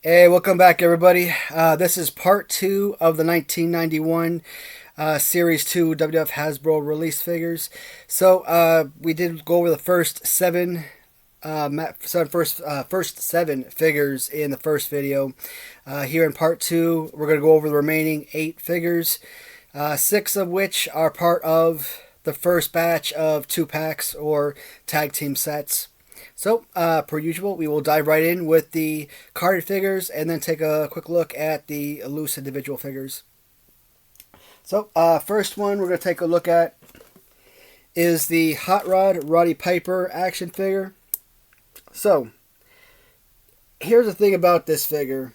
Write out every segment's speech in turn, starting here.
Hey, welcome back, everybody. This is part two of the 1991 Series 2 WWF Hasbro release figures. We did go over the first first seven figures in the first video. Here in part two, we're going to go over the remaining eight figures, six of which are part of the first batch of two packs or tag team sets. Per usual, we will dive right in with the carded figures and then take a quick look at the loose individual figures. First one we're going to take a look at is the Hot Rod Roddy Piper action figure. So, here's the thing about this figure.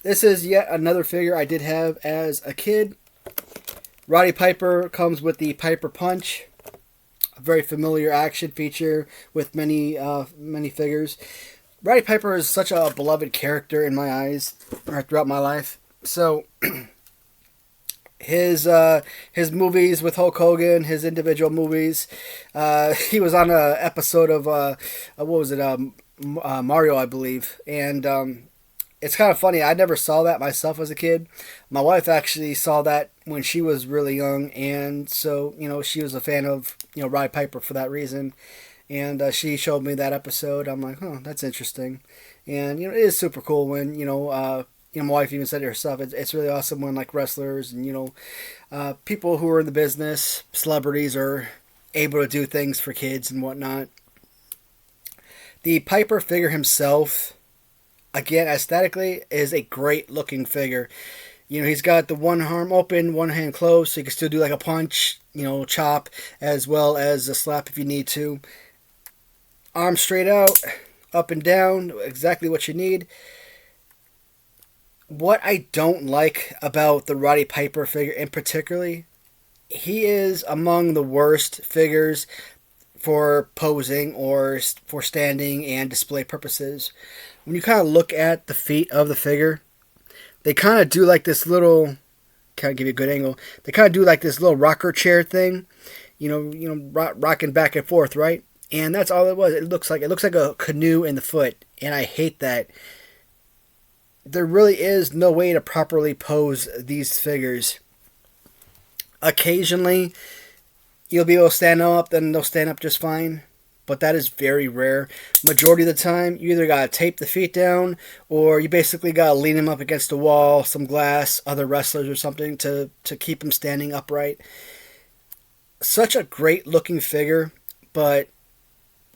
This is yet another figure I did have as a kid. Roddy Piper comes with the Piper Punch. A very familiar action feature with many figures. Roddy Piper is such a beloved character in my eyes throughout my life. So his movies with Hulk Hogan, his individual movies. He was on a episode of what was it? Mario, I believe, and it's kind of funny. I never saw that myself as a kid. My wife actually saw that when she was really young, and so she was a fan of Roddy Piper for that reason. And she showed me that episode. I'm like, oh, that's interesting. And it is super cool when my wife even said it herself. It's really awesome when like wrestlers and people who are in the business, celebrities, are able to do things for kids and whatnot. The Piper figure himself, again, aesthetically, is a great looking figure. He's got the one arm open, one hand closed, so you can still do like a punch, chop, as well as a slap if you need to. Arm straight out, up and down, exactly what you need. What I don't like about the Roddy Piper figure in particularly, he is among the worst figures for posing or for standing and display purposes. When you kind of look at the feet of the figure, they kind of do like this little, kind of give you a good angle. They kind of do like this little rocker chair thing, rocking back and forth, right? And that's all it was. It looks like a canoe in the foot, and I hate that. There really is no way to properly pose these figures. Occasionally, you'll be able to stand up, then they'll stand up just fine. But that is very rare. Majority of the time, you either gotta tape the feet down, or you basically gotta lean them up against the wall, some glass, other wrestlers or something to keep them standing upright. Such a great looking figure, but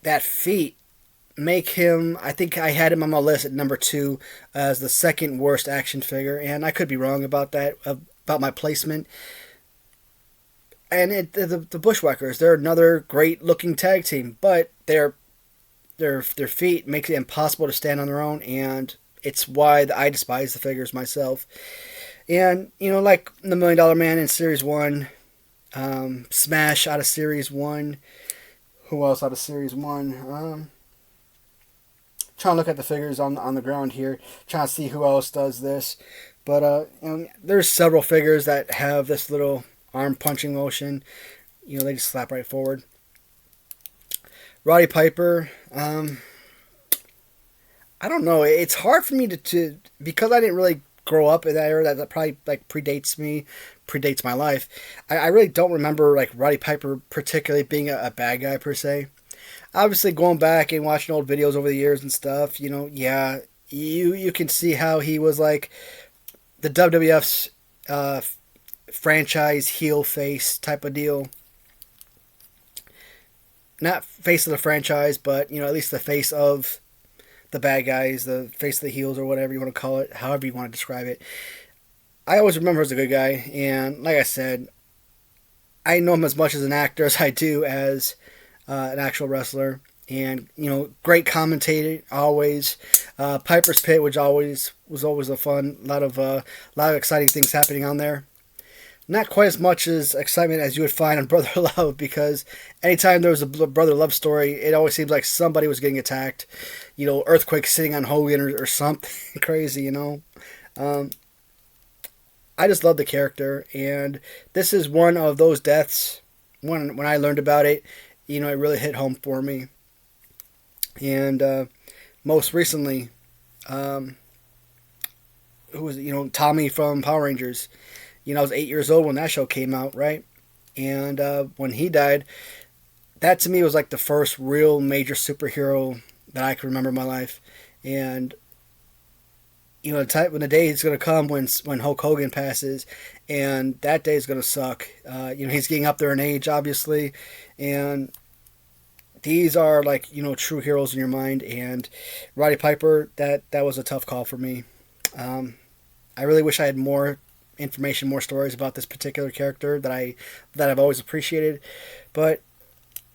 that feet make him, I think I had him on my list at number 2 as the second worst action figure, and I could be wrong about that, about my placement. And the Bushwackers, they're another great looking tag team, but their feet make it impossible to stand on their own, and it's why I despise the figures myself. And like the $1 Million Man in Series 1, Smash out of Series 1. Who else out of Series 1? Trying to look at the figures on the ground here, trying to see who else does this. But there's several figures that have this little arm punching motion. They just slap right forward. Roddy Piper, I don't know. It's hard for me to because I didn't really grow up in that era. That probably like predates my life. I really don't remember like Roddy Piper particularly being a bad guy per se. Obviously, going back and watching old videos over the years and stuff, yeah, you can see how he was like the WWF's franchise heel face type of deal. Not face of the franchise, but at least the face of the bad guys, the face of the heels, or whatever you want to call it, however you want to describe it. I always remember as a good guy, and like I said, I know him as much as an actor as I do as an actual wrestler. And great commentator always. Piper's Pit, which was always a fun, lot of exciting things happening on there. Not quite as much as excitement as you would find on Brother Love, because anytime there was a Brother Love story, it always seems like somebody was getting attacked. Earthquake sitting on Hogan or something crazy. I just love the character, and this is one of those deaths. When I learned about it, it really hit home for me. And most recently, who was, Tommy from Power Rangers. I was 8 years old when that show came out, right? And when he died, that to me was like the first real major superhero that I can remember in my life. And when the day is going to come when Hulk Hogan passes, and that day is going to suck. He's getting up there in age, obviously, and these are like true heroes in your mind. And Roddy Piper, that was a tough call for me. I really wish I had more information, more stories about this particular character that I've always appreciated, but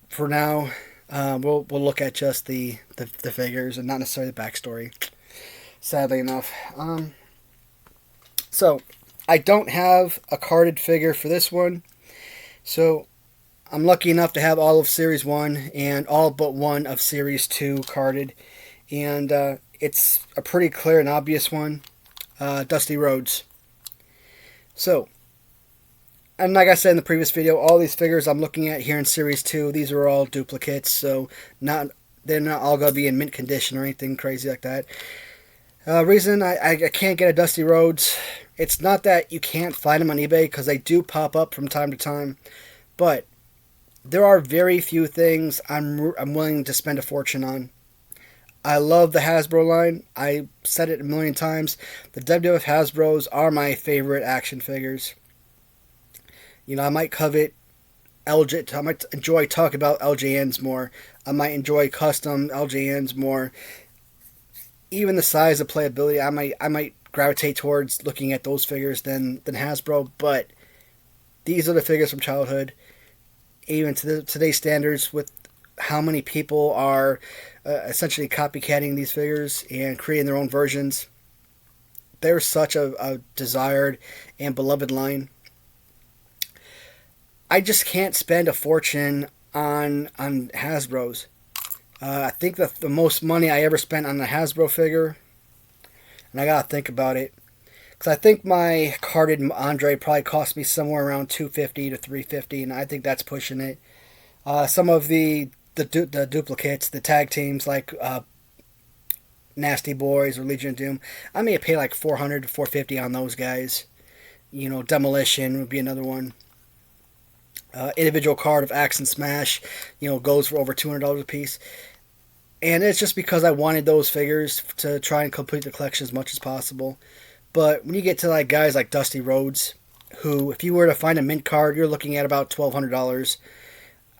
for now, we'll look at just the figures and not necessarily the backstory. Sadly enough. So, I don't have a carded figure for this one. So, I'm lucky enough to have all of Series 1 and all but one of Series 2 carded. And it's a pretty clear and obvious one. Dusty Rhodes. So, and like I said in the previous video, all these figures I'm looking at here in Series 2, these are all duplicates. So, they're not all going to be in mint condition or anything crazy like that. Reason I can't get a Dusty Rhodes, it's not that you can't find them on eBay, because they do pop up from time to time, but there are very few things I'm willing to spend a fortune on. I love the Hasbro line. I said it a million times. The WWF Hasbros are my favorite action figures. I might covet LJ. I might enjoy talking about LJNs more. I might enjoy custom LJNs more. Even the size of playability, I might gravitate towards looking at those figures than Hasbro. But these are the figures from childhood. Even to today's standards, with how many people are essentially copycatting these figures and creating their own versions, they're such a desired and beloved line. I just can't spend a fortune on Hasbros. I think the most money I ever spent on a Hasbro figure, and I gotta think about it, because I think my carded Andre probably cost me somewhere around $250 to $350, and I think that's pushing it. Some of the duplicates, the tag teams like Nasty Boys or Legion of Doom, I may have paid like $400 to $450 on those guys. Demolition would be another one. Individual card of Axe and Smash, goes for over $200 a piece. And it's just because I wanted those figures to try and complete the collection as much as possible. But when you get to like guys like Dusty Rhodes, who, if you were to find a mint card, you're looking at about $1,200.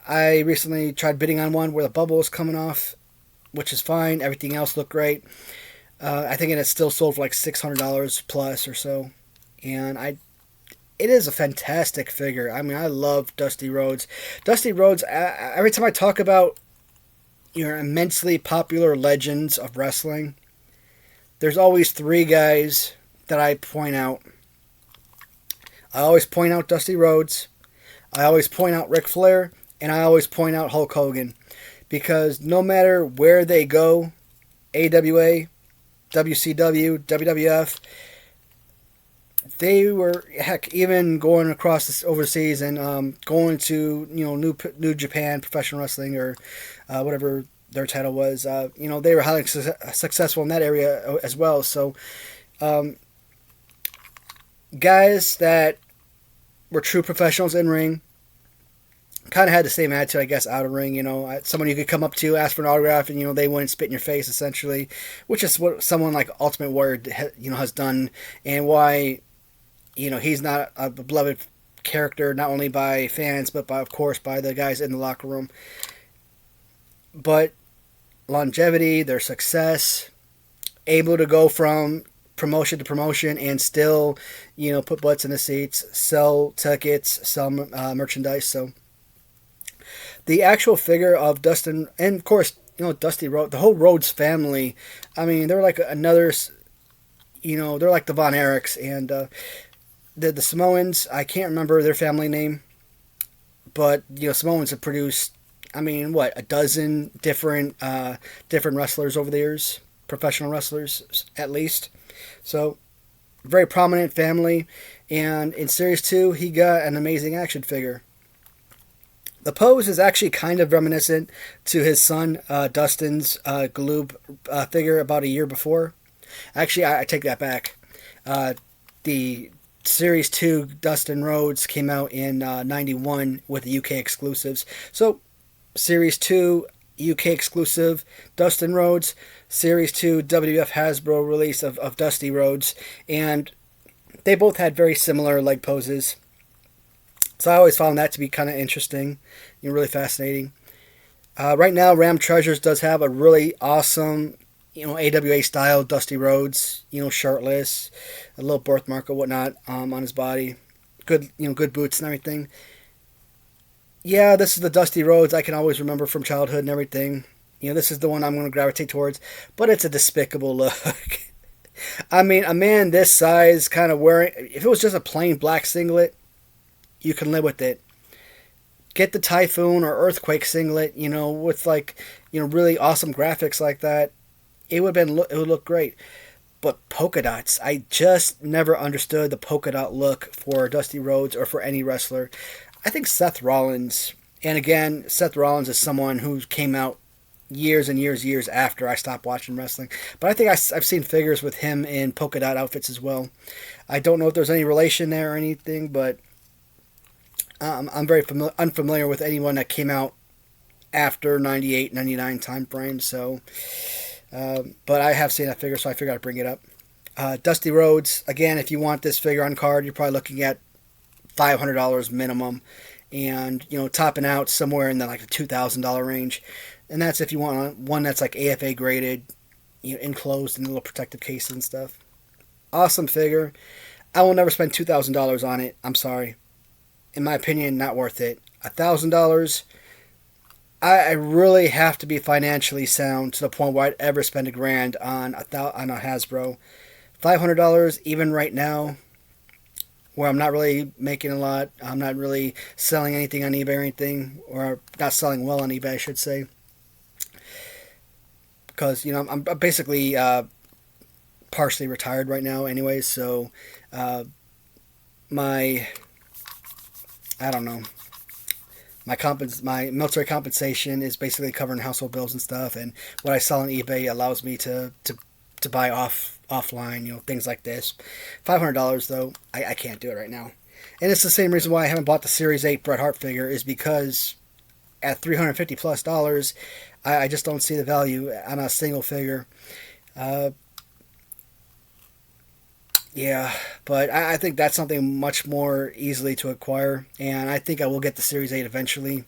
I recently tried bidding on one where the bubble was coming off, which is fine. Everything else looked great. I think it still sold for like $600 plus or so. And it is a fantastic figure. I mean, I love Dusty Rhodes. Dusty Rhodes, every time I talk about immensely popular legends of wrestling, there's always three guys that I point out. I always point out Dusty Rhodes, I always point out Ric Flair, and I always point out Hulk Hogan. Because no matter where they go, AWA, WCW, WWF, they were, heck, even going across overseas and going to New Japan Professional Wrestling, or whatever their title was. They were highly successful in that area as well. So guys that were true professionals in ring kind of had the same attitude, I guess, out of ring. Someone you could come up to, ask for an autograph, and they wouldn't spit in your face, essentially, which is what someone like Ultimate Warrior has done, and why he's not a beloved character, not only by fans, but of course by the guys in the locker room. But longevity, their success, able to go from promotion to promotion and still, put butts in the seats, sell tickets, sell merchandise. So the actual figure of Dustin, and of course, Dusty Rhodes, the whole Rhodes family, I mean, they're like another, they're like the Von Erichs, and the Samoans, I can't remember their family name, but Samoans have produced, a dozen different wrestlers over the years, professional wrestlers at least. So very prominent family, and in Series 2 he got an amazing action figure. The pose is actually kind of reminiscent to his son Dustin's Galoob figure about a year before. Actually, I take that back. The Series 2 Dustin Rhodes came out in 91 with the UK exclusives. So, Series 2 UK exclusive Dustin Rhodes, Series 2 WWF Hasbro release of Dusty Rhodes, and they both had very similar leg poses. So I always found that to be kind of interesting, really fascinating. Right now, Ram Treasures does have a really awesome, AWA style Dusty Rhodes, shirtless, a little birthmark or whatnot on his body, good, good boots and everything. Yeah, this is the Dusty Rhodes I can always remember from childhood and everything. This is the one I'm going to gravitate towards, but it's a despicable look. I mean, a man this size kind of wearing, if it was just a plain black singlet, you can live with it. Get the Typhoon or Earthquake singlet, with really awesome graphics like that. It would look great. But polka dots, I just never understood the polka dot look for Dusty Rhodes or for any wrestler. I think Seth Rollins, and again, Seth Rollins is someone who came out years and years after I stopped watching wrestling. But I think I've seen figures with him in polka dot outfits as well. I don't know if there's any relation there or anything, but I'm very unfamiliar with anyone that came out after 98, 99 time frame. So, but I have seen that figure, so I figured I'd bring it up. Dusty Rhodes, again, if you want this figure on card, you're probably looking at $500 minimum, and topping out somewhere in the $2,000 range, and that's if you want one that's AFA graded, enclosed in a little protective case and stuff. Awesome figure. I will never spend $2,000 on it. I'm sorry. In my opinion, not worth it. $1,000. I really have to be financially sound to the point where I'd ever spend $1,000 on a Hasbro. $500 even right now, where I'm not really making a lot. I'm not really selling anything on eBay or anything, or not selling well on eBay, I should say. Because, I'm basically partially retired right now anyways, so my military compensation is basically covering household bills and stuff, and what I sell on eBay allows me to buy offline, things like this. $500 though, I can't do it right now. And it's the same reason why I haven't bought the Series 8 Bret Hart figure, is because at $350 plus, I just don't see the value on a single figure. Yeah, but I think that's something much more easily to acquire, and I think I will get the Series 8 eventually,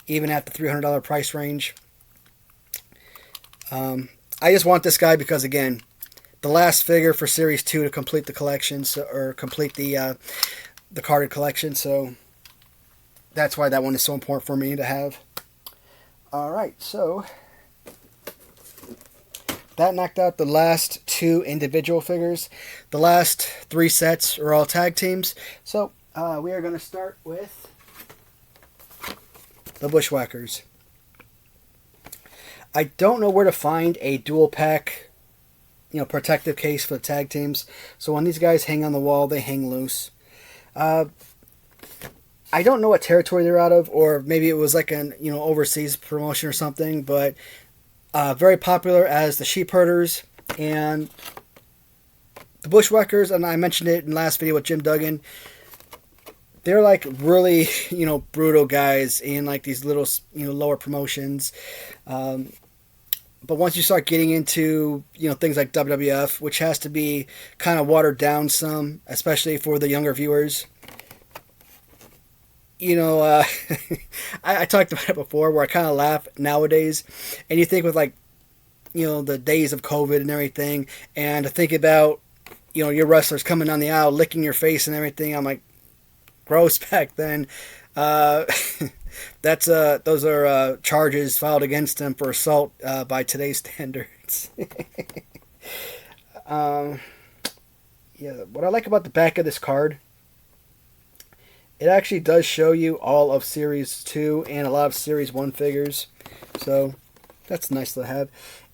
even at the $300 price range. I just want this guy because, again, the last figure for Series 2 to complete the collection, or complete the carded collection, so that's why that one is so important for me to have. Alright, so that knocked out the last 2 individual figures. The last 3 sets are all tag teams. So we are going to start with the Bushwackers. I don't know where to find a dual pack, protective case for the tag teams. So when these guys hang on the wall, they hang loose. I don't know what territory they're out of, or maybe it was an overseas promotion or something, but very popular as the Sheep Herders and the Bushwackers, and I mentioned it in the last video with Jim Duggan. They're really, brutal guys in these little, lower promotions. But once you start getting into, things like WWF, which has to be kind of watered down some, especially for the younger viewers. I talked about it before, where I kind of laugh nowadays, and you think with the days of COVID and everything, and to think about, your wrestlers coming down the aisle, licking your face and everything. I'm like, gross back then. Those are charges filed against them for assault by today's standards. Yeah, what I like about the back of this card, it actually does show you all of Series 2 and a lot of Series 1 figures. So, that's nice to have.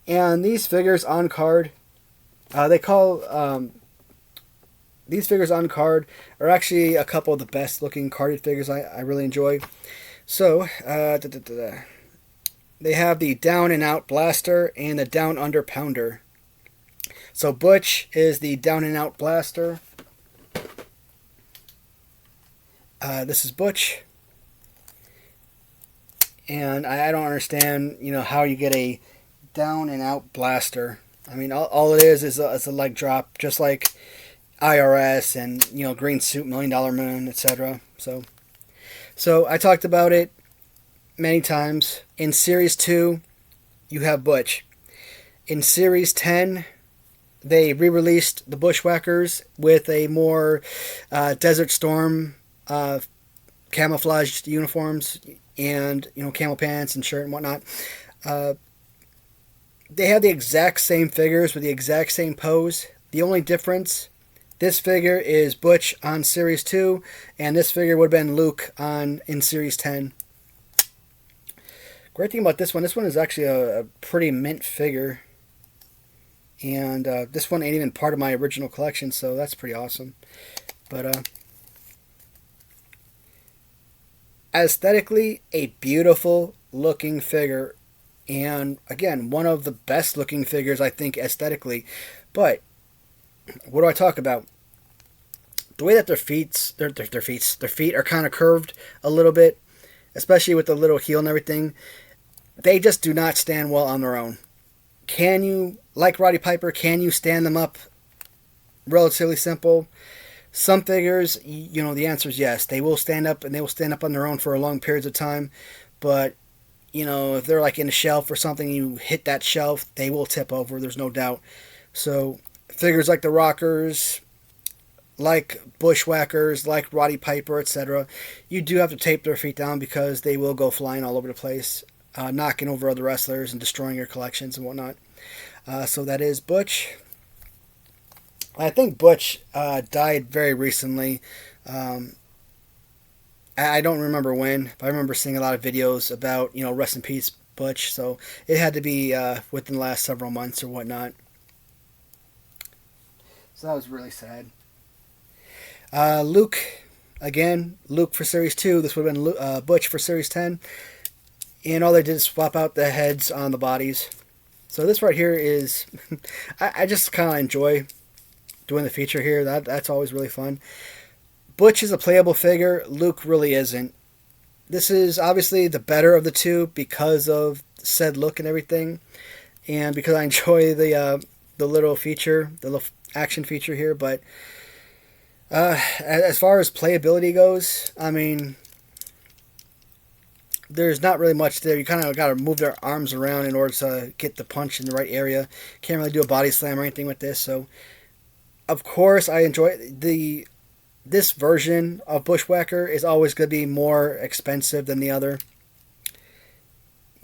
And these figures on card, these figures on card are actually a couple of the best looking carded figures I really enjoy. So, they have the Down and Out Blaster and the Down Under Pounder. So Butch is the down and out blaster. This is Butch. And I don't understand, how you get a down and out blaster. I mean, all it is a leg drop, just like IRS and Green Suit, $1 Million Moon, etc. So I talked about it many times. In Series 2, you have Butch. In Series 10, they re-released the Bushwackers with a more Desert Storm camouflaged uniforms and camel pants and shirt and whatnot. They have the exact same figures with the exact same pose. The only difference, this figure is Butch on Series 2, and this figure would have been Luke in Series 10. Great thing about this one is actually a pretty mint figure. And this one ain't even part of my original collection, so that's pretty awesome. But aesthetically, a beautiful looking figure. And again, one of the best looking figures, I think, aesthetically. But what do I talk about? The way that their feet are kind of curved a little bit, especially with the little heel and everything, they just do not stand well on their own. Can you, like Roddy Piper, can you stand them up? Relatively simple. Some figures, the answer is yes. They will stand up, and they will stand up on their own for a long periods of time. But if they're like in a shelf or something, you hit that shelf, they will tip over. There's no doubt. So figures like the Rockers, like Bushwackers, like Roddy Piper, etc., you do have to tape their feet down because they will go flying all over the place, knocking over other wrestlers and destroying your collections and whatnot. So that is Butch. I think Butch died very recently. I don't remember when, but I remember seeing a lot of videos about, rest in peace, Butch. So it had to be within the last several months or whatnot. So that was really sad. Luke, again, Luke for Series 2. This would have been Butch for Series 10. And all they did is swap out the heads on the bodies. So this right here is, I just kind of enjoy doing the feature here. That's always really fun. Butch is a playable figure. Luke really isn't. This is obviously the better of the two because of said look and everything, and because I enjoy the little feature, the little action feature here. But as far as playability goes, I mean, there's not really much there. You kind of got to move their arms around in order to get the punch in the right area. Can't really do a body slam or anything with this. So, of course, I enjoy this version of Bushwhacker is always going to be more expensive than the other.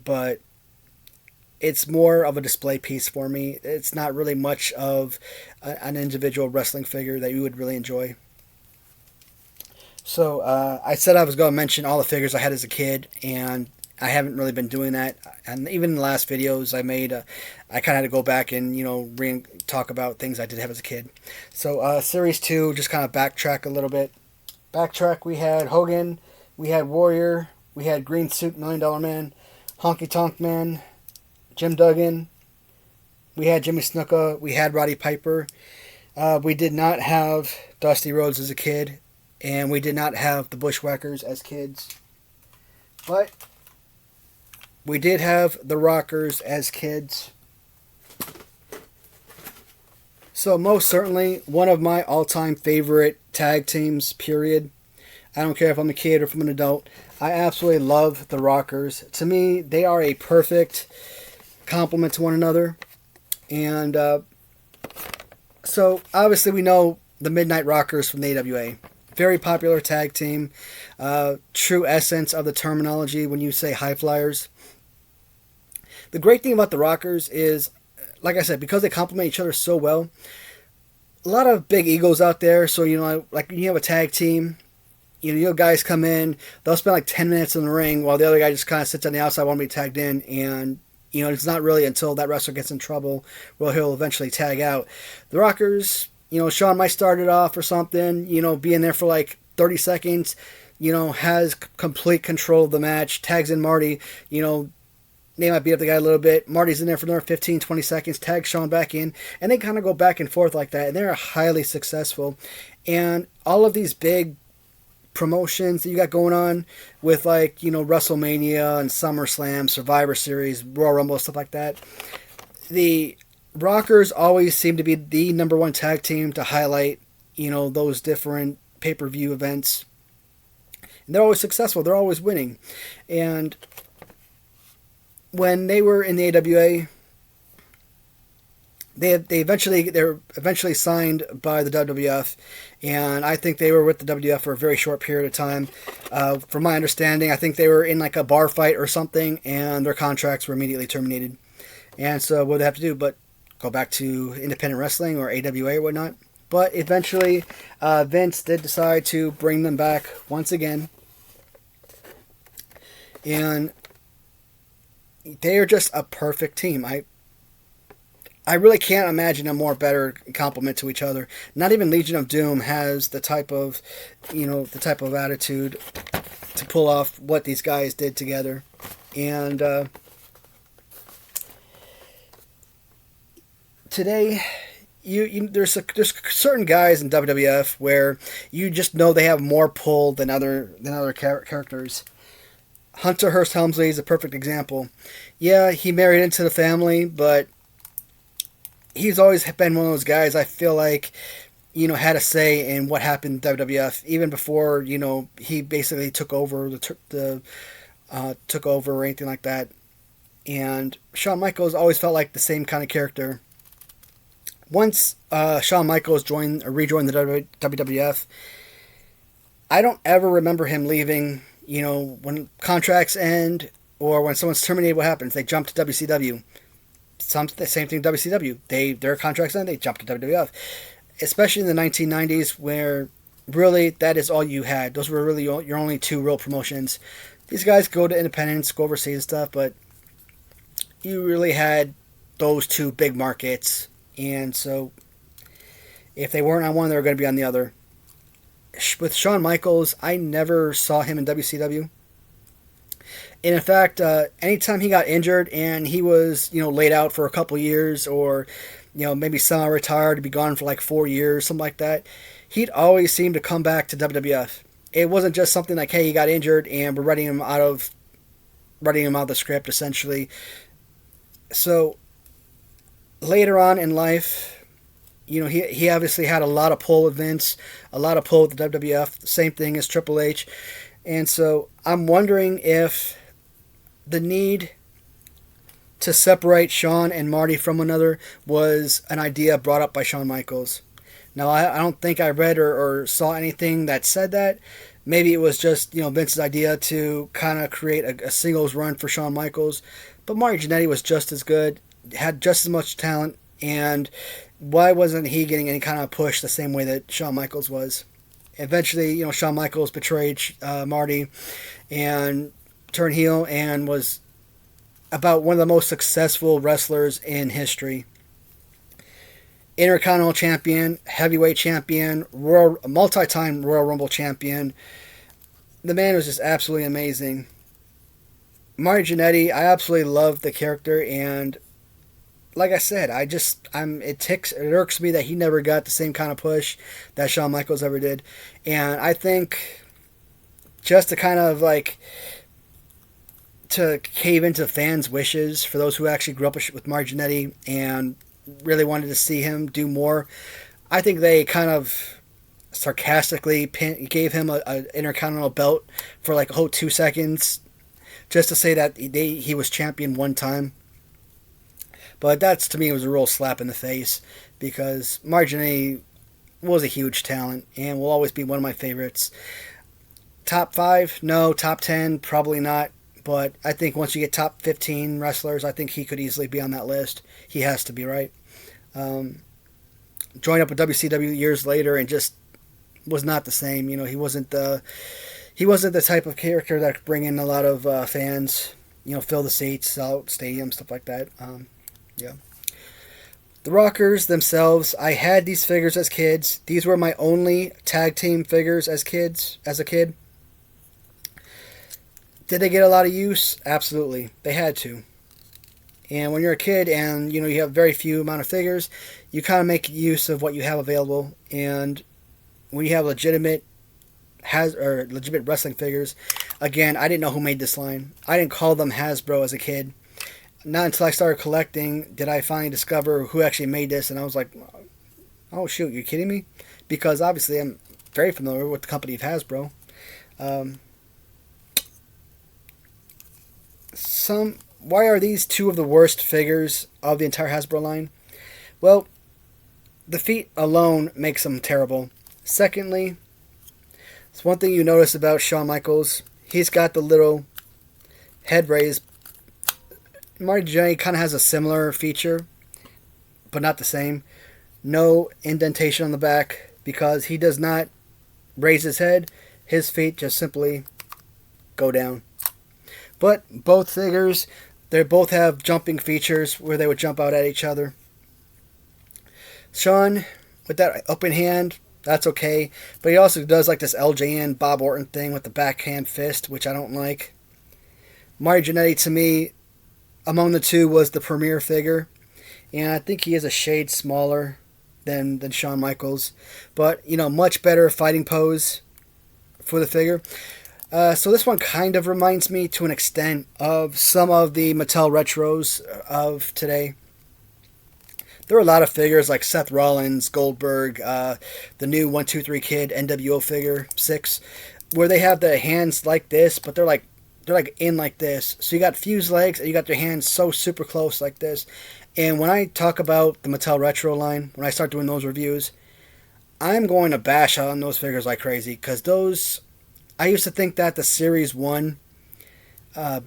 But it's more of a display piece for me. It's not really much of an individual wrestling figure that you would really enjoy. So I said I was going to mention all the figures I had as a kid, and I haven't really been doing that. And even in the last videos I made, I kind of had to go back and, talk about things I did have as a kid. So Series 2, just kind of backtrack a little bit. Backtrack, we had Hogan, we had Warrior, we had Green Suit, $1 Million Man, Honky Tonk Man, Jim Duggan, we had Jimmy Snuka, we had Roddy Piper. We did not have Dusty Rhodes as a kid, and we did not have the Bushwackers as kids. But we did have the Rockers as kids. So most certainly one of my all-time favorite tag teams, period. I don't care if I'm a kid or if I'm an adult. I absolutely love the Rockers. To me, they are a perfect complement to one another. And so obviously we know the Midnight Rockers from the AWA. Very popular tag team. True essence of the terminology when you say high flyers. The great thing about the Rockers is, like I said, because they complement each other so well, a lot of big egos out there. So, like when you have a tag team, guys come in, they'll spend like 10 minutes in the ring while the other guy just kind of sits on the outside, want to be tagged in. And, it's not really until that wrestler gets in trouble where he'll eventually tag out. The Rockers, Shawn might start it off or something, being there for like 30 seconds, has complete control of the match, tags in Marty, They might beat up the guy a little bit. Marty's in there for another 15, 20 seconds, tag Shawn back in, and they kind of go back and forth like that, and they're highly successful. And all of these big promotions that you got going on with, like, you know, WrestleMania and SummerSlam, Survivor Series, Royal Rumble, stuff like that, the Rockers always seem to be the number one tag team to highlight, you know, those different pay-per-view events. And they're always successful. They're always winning. And when they were in the AWA, they're eventually signed by the WWF, and I think they were with the WWF for a very short period of time. From my understanding, I think they were in like a bar fight or something, and their contracts were immediately terminated. And so what did they have to do but go back to independent wrestling or AWA or whatnot? But eventually, Vince did decide to bring them back once again, and they are just a perfect team. I really can't imagine a more better complement to each other. Not even Legion of Doom has the type of attitude to pull off what these guys did together. And today, there's certain guys in WWF where you just know they have more pull than other characters. Hunter Hearst Helmsley is a perfect example. Yeah, he married into the family, but he's always been one of those guys I feel like, you know, had a say in what happened in WWF, even before, you know, he basically took over or anything like that. And Shawn Michaels always felt like the same kind of character. Once Shawn Michaels rejoined the WWF, I don't ever remember him leaving. You know, when contracts end or when someone's terminated, what happens? They jump to WCW. The same thing with WCW. Their contracts end, they jump to WWF. Especially in the 1990s, where really that is all you had. Those were really your only two real promotions. These guys go to independence, go overseas and stuff, but you really had those two big markets. And so if they weren't on one, they were going to be on the other. With Shawn Michaels, I never saw him in WCW. And in fact, anytime he got injured and he was, you know, laid out for a couple years, or, you know, maybe semi-retired to be gone for like 4 years, something like that, he'd always seem to come back to WWF. It wasn't just something like, hey, he got injured and we're writing him out of the script, essentially. So later on in life, you know, he obviously had a lot of pull with Vince, a lot of pull with the WWF, same thing as Triple H. And so I'm wondering if the need to separate Shawn and Marty from one another was an idea brought up by Shawn Michaels. Now, I don't think I read or saw anything that said that. Maybe it was just, you know, Vince's idea to kind of create a singles run for Shawn Michaels. But Marty Jannetty was just as good, had just as much talent, and why wasn't he getting any kind of push the same way that Shawn Michaels was? Eventually, you know, Shawn Michaels betrayed Marty and turned heel and was about one of the most successful wrestlers in history. Intercontinental champion, heavyweight champion, multi-time Royal Rumble champion. The man was just absolutely amazing. Marty Jannetty, I absolutely love the character, and like I said, it irks me that he never got the same kind of push that Shawn Michaels ever did. And I think just to kind of like to cave into fans' wishes, for those who actually grew up with Marty Jannetty and really wanted to see him do more, I think they kind of sarcastically gave him an Intercontinental belt for like a whole 2 seconds just to say that he was champion one time. But that's, to me, was a real slap in the face, because Marty Jannetty was a huge talent and will always be one of my favorites. Top 5? No. Top 10? Probably not. But I think once you get top 15 wrestlers, I think he could easily be on that list. He has to be, right? Joined up with WCW years later and just was not the same. You know, he wasn't the type of character that could bring in a lot of fans. You know, fill the seats, sell out stadiums, stuff like that. Yeah. The Rockers themselves, I had these figures as kids. These were my only tag team figures as a kid. Did they get a lot of use? Absolutely. They had to. And when you're a kid and you have very few amount of figures, you kind of make use of what you have available. And when you have legitimate wrestling figures, again, I didn't know who made this line. I didn't call them Hasbro as a kid. Not until I started collecting did I finally discover who actually made this, and I was like, oh shoot, you're kidding me? Because obviously I'm very familiar with the company of Hasbro. Why are these two of the worst figures of the entire Hasbro line? Well, the feet alone makes them terrible. Secondly, it's one thing you notice about Shawn Michaels. He's got the little head raise. Marty Jannetty kind of has a similar feature, but not the same. No indentation on the back because he does not raise his head. His feet just simply go down. But both figures, they both have jumping features where they would jump out at each other. Shawn, with that open hand, that's okay. But he also does like this LJN Bob Orton thing with the backhand fist, which I don't like. Marty Jannetty, to me, among the two, was the premier figure. And I think he is a shade smaller than Shawn Michaels. But, much better fighting pose for the figure. So this one kind of reminds me to an extent of some of the Mattel Retros of today. There are a lot of figures like Seth Rollins, Goldberg, the new 1-2-3 Kid NWO figure 6, where they have the hands like this, but they're like in like this. So you got fused legs and you got your hands so super close like this. And when I talk about the Mattel Retro line, when I start doing those reviews, I'm going to bash on those figures like crazy because those. I used to think that the Series 1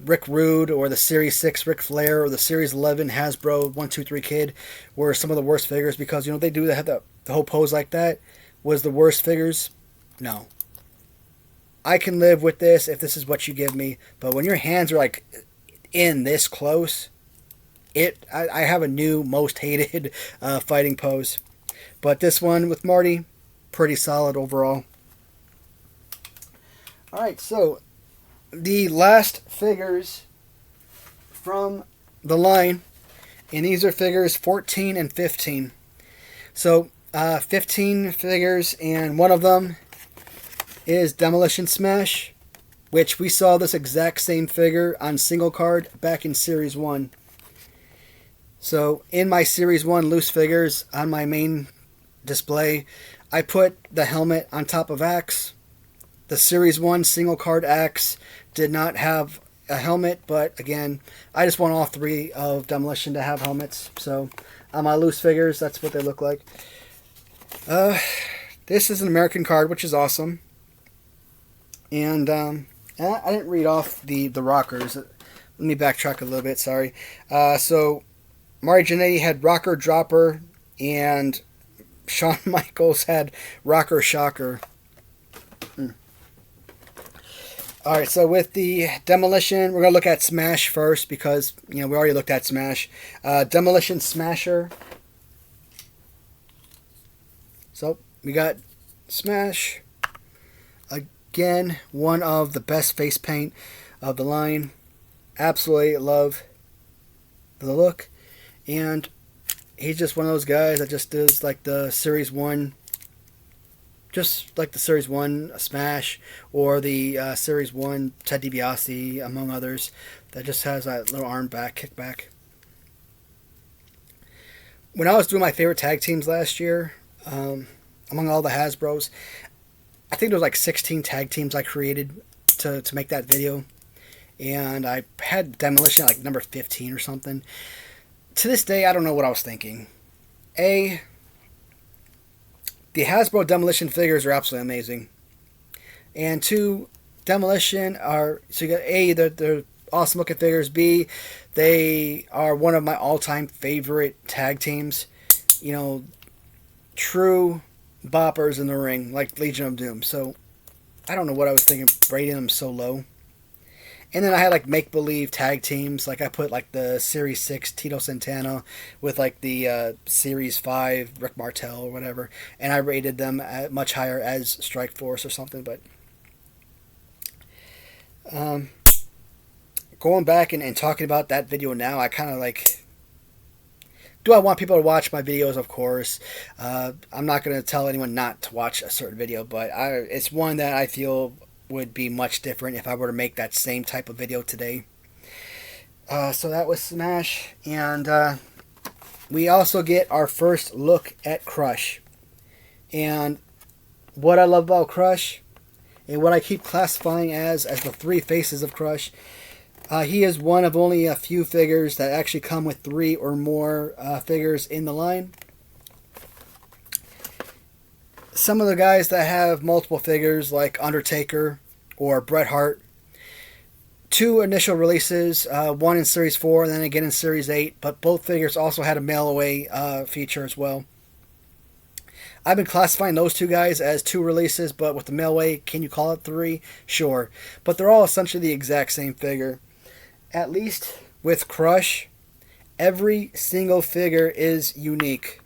Rick Rude or the Series 6 Ric Flair or the Series 11 Hasbro 1-2-3 Kid were some of the worst figures because, they do have the whole pose like that was the worst figures. No. I can live with this if this is what you give me, but when your hands are like in this close, I have a new most hated fighting pose. But this one with Marty, pretty solid overall. Alright, so the last figures from the line, and these are figures 14 and 15. So, 15 figures, and one of them is Demolition Smash, which we saw this exact same figure on single card back in Series 1. So, in my Series 1 loose figures on my main display, I put the helmet on top of Axe. The Series 1 single card Axe did not have a helmet, but again, I just want all three of Demolition to have helmets. So, on my loose figures, that's what they look like. This is an American card, which is awesome. And I didn't read off the rockers. Let me backtrack a little bit, sorry. So, Marty Jannetty had Rocker Dropper, and Shawn Michaels had Rocker Shocker. Alright, so with the Demolition, we're going to look at Smash first because, we already looked at Smash. Demolition Smasher. So, we got Smash. Again, one of the best face paint of the line. Absolutely love the look. And he's just one of those guys that just does like the Series 1. Just like the Series 1 Smash or the Series 1 Ted DiBiase, among others, that just has that little arm back, kickback. When I was doing my favorite tag teams last year, among all the Hasbros, I think there was like 16 tag teams I created to make that video. And I had Demolition like number 15 or something. To this day, I don't know what I was thinking. The Hasbro Demolition figures are absolutely amazing. And 2, Demolition are, so you got A, they're awesome looking figures. B, they are one of my all-time favorite tag teams. True boppers in the ring, like Legion of Doom. So, I don't know what I was thinking, rating them so low. And then I had like make-believe tag teams. Like I put like the Series 6 Tito Santana with like the Series 5 Rick Martel or whatever. And I rated them at much higher as Strike Force or something. But of going back and talking about that video now, I kind of like... Do I want people to watch my videos? Of course. I'm not going to tell anyone not to watch a certain video, but it's one that I feel would be much different if I were to make that same type of video today. So that was Smash, and we also get our first look at Crush. And what I love about Crush, and what I keep classifying as the three faces of Crush, he is one of only a few figures that actually come with 3 or more figures in the line. Some of the guys that have multiple figures, like Undertaker or Bret Hart, 2 initial releases, one in Series 4 and then again in Series 8, but both figures also had a mail-away feature as well. I've been classifying those 2 guys as 2 releases, but with the mail-away, can you call it 3? Sure. But they're all essentially the exact same figure. At least with Crush, every single figure is unique.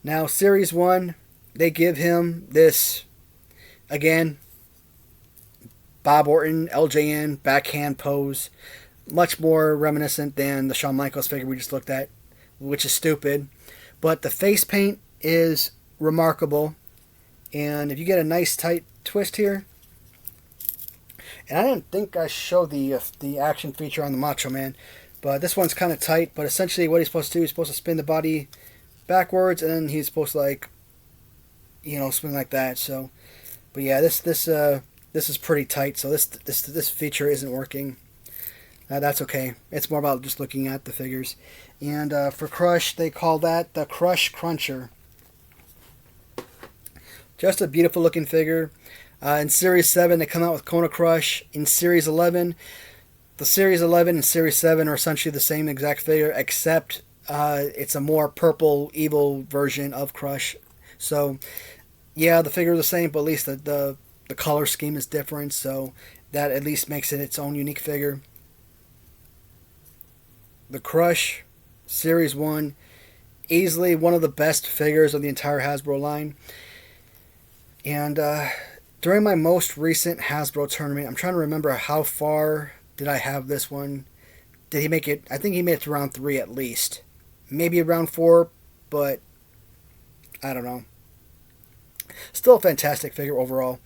Now, Series 1, they give him this, again, Bob Orton, LJN, backhand pose. Much more reminiscent than the Shawn Michaels figure we just looked at, which is stupid. But the face paint is remarkable. And if you get a nice tight twist here, and I didn't think I showed the action feature on the Macho Man, but this one's kind of tight. But essentially what he's supposed to do, he's supposed to spin the body backwards, and then he's supposed to, like, you know, spin like that. So, but yeah, this is pretty tight. So this feature isn't working. That's okay. It's more about just looking at the figures. And for Crush, they call that the Crush Cruncher. Just a beautiful looking figure. In Series 7, they come out with Kona Crush. In Series 11, the Series 11 and Series 7 are essentially the same exact figure, except it's a more purple, evil version of Crush. So, yeah, the figure is the same, but at least the color scheme is different, so that at least makes it its own unique figure. The Crush Series 1, easily one of the best figures of the entire Hasbro line. And during my most recent Hasbro tournament, I'm trying to remember how far did I have this one. Did he make it? I think he made it to round 3 at least. Maybe round 4, but I don't know. Still a fantastic figure overall.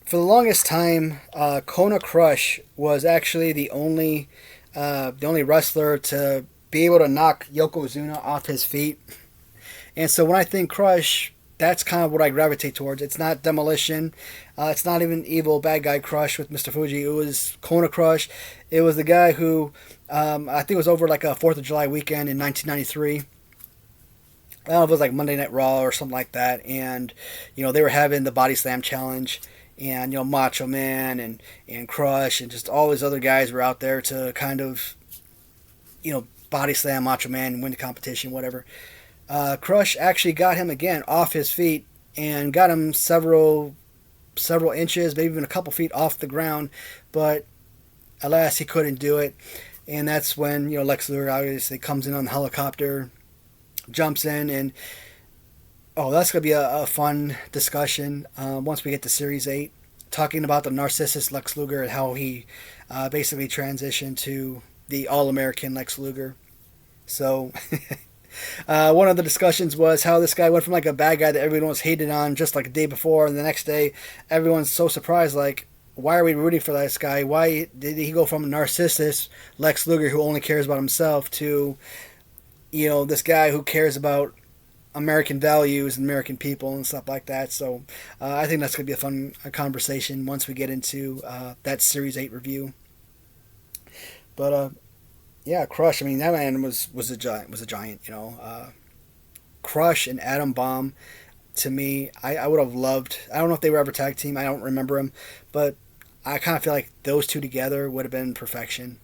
For the longest time, Kona Crush was actually the only wrestler to be able to knock Yokozuna off his feet. And so when I think Crush, that's kind of what I gravitate towards. It's not Demolition. It's not even evil bad guy Crush with Mr. Fuji. It was Kona Crush. It was the guy who, I think it was over like a 4th of July weekend in 1993. I don't know if it was like Monday Night Raw or something like that. And, you know, they were having the Body Slam Challenge. And, you know, Macho Man and Crush and just all these other guys were out there to kind of, you know, body slam Macho Man and win the competition, whatever. Crush actually got him again off his feet and got him several inches, maybe even a couple feet off the ground, but alas, he couldn't do it. And that's when, you know, Lex Luger obviously comes in on the helicopter, jumps in, and oh, that's going to be a fun discussion once we get to Series 8, talking about the narcissist Lex Luger and how he basically transitioned to the All-American Lex Luger. So, one of the discussions was how this guy went from like a bad guy that everyone was hated on just like a day before, and the next day everyone's so surprised, like, why are we rooting for this guy? Why did he go from a narcissist Lex Luger who only cares about himself to, you know, this guy who cares about American values and American people and stuff like that. So I think that's going to be a fun conversation once we get into that Series 8 review. But yeah, Crush, I mean, that man was a giant, you know. Crush and Atom Bomb, to me, I would have loved, I don't know if they were ever tag team, I don't remember them, but I kind of feel like those two together would have been perfection.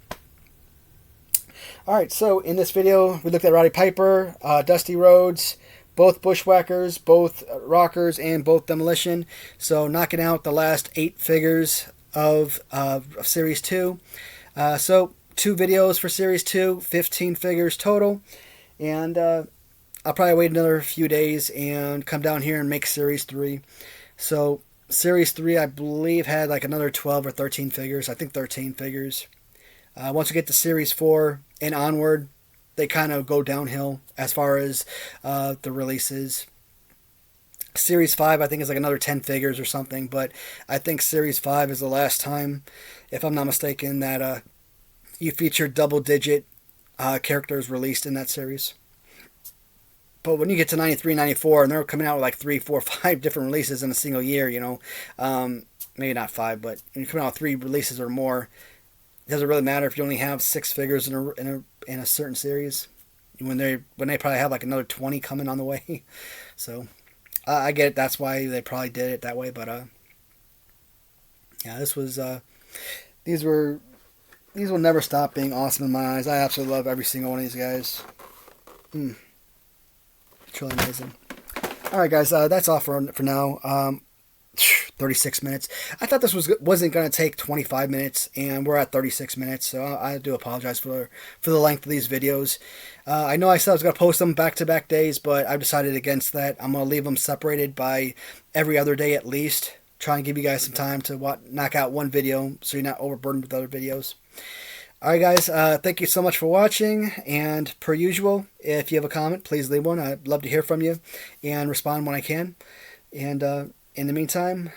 Alright, so in this video, we looked at Roddy Piper, Dusty Rhodes, both Bushwackers, both Rockers, and both Demolition. So knocking out the last 8 figures of Series 2. So 2 videos for Series 2, 15 figures total. And I'll probably wait another few days and come down here and make Series 3. So Series 3, I believe, had like another 12 or 13 figures. I think 13 figures. Once we get to Series 4 and onward, they kind of go downhill as far as the releases. Series 5, I think, is like another 10 figures or something, but I think Series 5 is the last time, if I'm not mistaken, that you feature double-digit characters released in that series. But when you get to 93, 94, and they're coming out with like 3, 4, 5 different releases in a single year, maybe not 5, but when you're coming out with 3 releases or more, it doesn't really matter if you only have 6 figures in a certain series. When they probably have like another 20 coming on the way, so I get it. That's why they probably did it that way. But yeah, these will never stop being awesome in my eyes. I absolutely love every single one of these guys. Truly amazing. All right, guys, that's all for now. 36 minutes. I thought this wasn't going to take 25 minutes, and we're at 36 minutes, so I do apologize for the length of these videos. I know I said I was going to post them back-to-back days, but I've decided against that. I'm going to leave them separated by every other day at least. Try and give you guys some time to knock out one video so you're not overburdened with other videos. Alright guys, thank you so much for watching, and per usual, if you have a comment, please leave one. I'd love to hear from you and respond when I can. And in the meantime,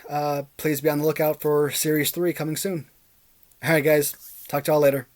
please be on the lookout for Series 3 coming soon. Alright guys, talk to y'all later.